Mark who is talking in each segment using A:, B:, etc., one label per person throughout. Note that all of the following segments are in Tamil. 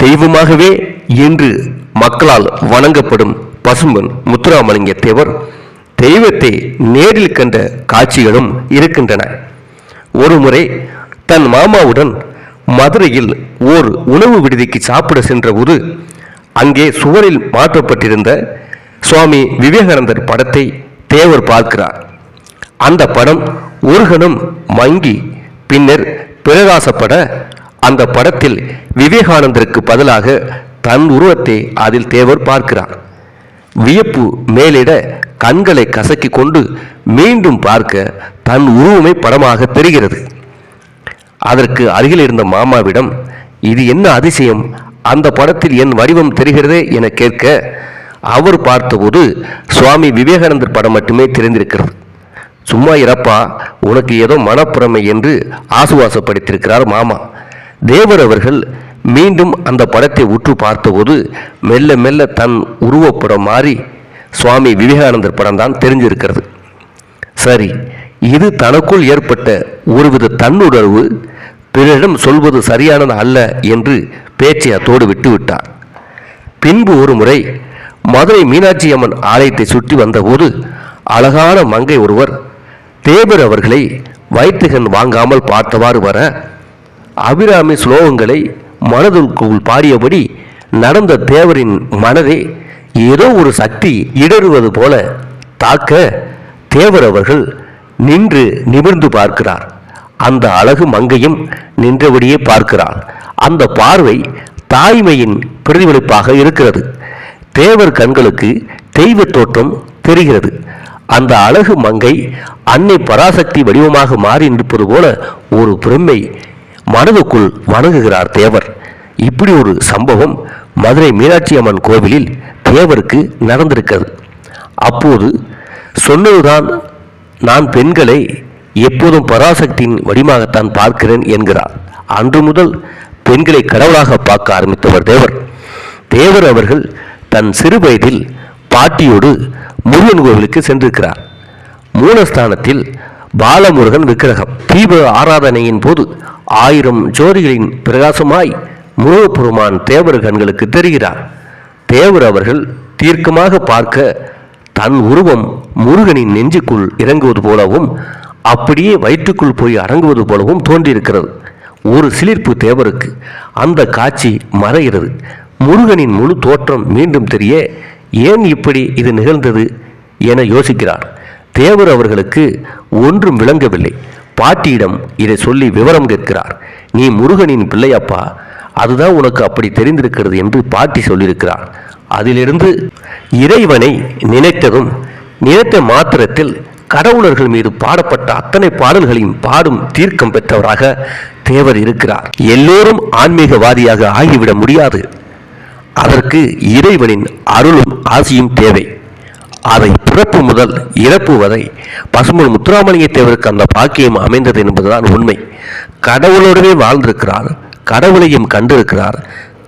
A: தெய்வமாகவே இன்று மக்களால் வணங்கப்படும் பசும்பொன் முத்துராமலிங்க தேவர் தெய்வத்தை நேரில் கண்ட காட்சிகளும் இருக்கின்றன. ஒருமுறை தன் மாமாவுடன் மதுரையில் ஓர் உணவு விடுதிக்கு சாப்பிட சென்றபோது அங்கே சுவரில் மாற்றப்பட்டிருந்த சுவாமி விவேகானந்தர் படத்தை தேவர் பார்க்கிறார். அந்த படம் ஒரு கணம் மங்கி பின்னர் பிரகாசப்பட அந்த படத்தில் விவேகானந்தருக்கு பதிலாக தன் உருவத்தை அதில் தேவர் பார்க்கிறார். வியப்பு மேலிட கண்களை கசக்கி கொண்டு மீண்டும் பார்க்க தன் உருவமே படமாக தெரிகிறது. அதற்கு அருகில் இருந்த மாமாவிடம், இது என்ன அதிசயம், அந்த படத்தில் என் வடிவம் தெரிகிறதே என கேட்க அவர் பார்த்தபோது சுவாமி விவேகானந்தர் படம் மட்டுமே தெரிந்திருக்கிறது. சும்மா இறப்பா, உனக்கு ஏதோ மனப்புறமை என்று ஆசுவாசப்படுத்தியிருக்கிறார் மாமா. தேவர் அவர்கள் மீண்டும் அந்த படத்தை உற்று பார்த்தபோது மெல்ல மெல்ல தன் உருவப்படம் மாறி சுவாமி விவேகானந்தர் படம் தான் தெரிஞ்சிருக்கிறது. சரி, இது தனக்குள் ஏற்பட்ட ஒருவித தன்னுணர்வு, பிறரிடம் சொல்வது சரியானது அல்ல என்று பேச்சை அத்தோடு விட்டுவிட்டார். பின்பு ஒரு முறை மதுரை மீனாட்சி அம்மன் ஆலயத்தை சுற்றி வந்தபோது அழகான மங்கை ஒருவர் தேவர் அவர்களை வயிற்றுகண் வாங்காமல் பார்த்தவாறு வர அபிராமி ஸ்லோகங்களை மனதுக்குள் பாடியபடி நடந்த தேவரின் மனதை ஏதோ ஒரு சக்தி இடறுவது போல தாக்க தேவர் அவர்கள் நின்று நிமிர்ந்து பார்க்கிறார். அந்த அழகு மங்கையும் நின்றபடியே பார்க்கிறார். அந்த பார்வை தாய்மையின் பிரதிபலிப்பாக இருக்கிறது. தேவர் கண்களுக்கு தெய்வ தோற்றம் தெரிகிறது. அந்த அழகு மங்கை அன்னை பராசக்தி வடிவமாக மாறி நிற்பது போல ஒரு பிரம்மை மனதுக்குள் வணங்குகிறார் தேவர். இப்படி ஒரு சம்பவம் மதுரை மீனாட்சி அம்மன் கோவிலில் தேவருக்கு நடந்திருக்கிறது. அப்போது சொன்னதுதான், நான் பெண்களை எப்போதும் பராசக்தியின் வடிவமாகத்தான் பார்க்கிறேன் என்கிறார். அன்று முதல் பெண்களை கடவுளாக பார்க்க ஆரம்பித்தவர் தேவர். தேவர் அவர்கள் தன் சிறு வயதில் பாட்டியோடு முருகன் கோவிலுக்கு சென்றிருக்கிறார். மூலஸ்தானத்தில் பாலமுருகன் விக்கிரகம். தீப ஆராதனையின் போது 1000 ஜோதிகளின் பிரகாசமாய் முருகப்பெருமான் தேவர் கண்களுக்கு தெரிகிறார். தேவர் அவர்கள் தீர்க்கமாக பார்க்க தன் உருவம் முருகனின் நெஞ்சுக்குள் இறங்குவது போலவும் அப்படியே வயிற்றுக்குள் போய் அடங்குவது போலவும் தோன்றியிருக்கிறது. ஒரு சிலிர்ப்பு தேவருக்கு. அந்த காட்சி மறைகிறது. முருகனின் முழு தோற்றம் மீண்டும் தெரிய, ஏன் இப்படி இது நிகழ்ந்தது என யோசிக்கிறார். தேவர் அவர்களுக்கு ஒன்றும் விளங்கவில்லை. பாட்டியிடம் இதை சொல்லி விவரம் கேட்கிறார். நீ முருகனின் பிள்ளையப்பா, அதுதான் உனக்கு அப்படி தெரிந்திருக்கிறது என்று பாட்டி சொல்லியிருக்கிறார். அதிலிருந்து இறைவனை நினைத்ததும் நினைத்த மாத்திரத்தில் கடவுளர்கள் மீது பாடப்பட்ட அத்தனை பாடல்களையும் பாடும் தீர்க்கம் பெற்றவராக தேவர் இருக்கிறார். எல்லோரும் ஆன்மீகவாதியாக ஆகிவிட முடியாது. அதற்கு இறைவனின் அருளும் ஆசியும் தேவை. அதை பிறப்பு முதல் இறப்பு வரை பசும்பொன் முத்துராமலிங்க தேவருக்கு அந்த பாக்கியம் அமைந்தது என்பதுதான் உண்மை. கடவுளோடவே வாழ்ந்திருக்கிறார், கடவுளையும் கண்டிருக்கிறார்,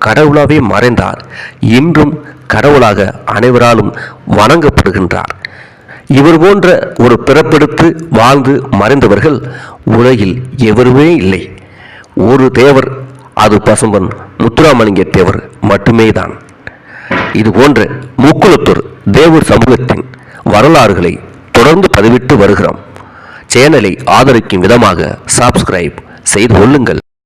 A: கடவுளாவே மறைந்தார். இன்றும் கடவுளாக அனைவராலும் வணங்கப்படுகின்றார். இவர் போன்ற ஒரு பிறப்பெடுத்து வாழ்ந்து மறைந்தவர்கள் உலகில் எவருமே இல்லை. ஒரு தேவர், அது பசும்பொன் முத்துராமலிங்க தேவர் மட்டுமே தான். இது போன்ற முக்குளத்தூர் தேவர் சமூகத்தின் வரலாறுகளை தொடர்ந்து பதிவிட்டு வருகிறோம். சேனலை ஆதரிக்கும் விதமாக சப்ஸ்கிரைப் செய்து கொள்ளுங்கள்.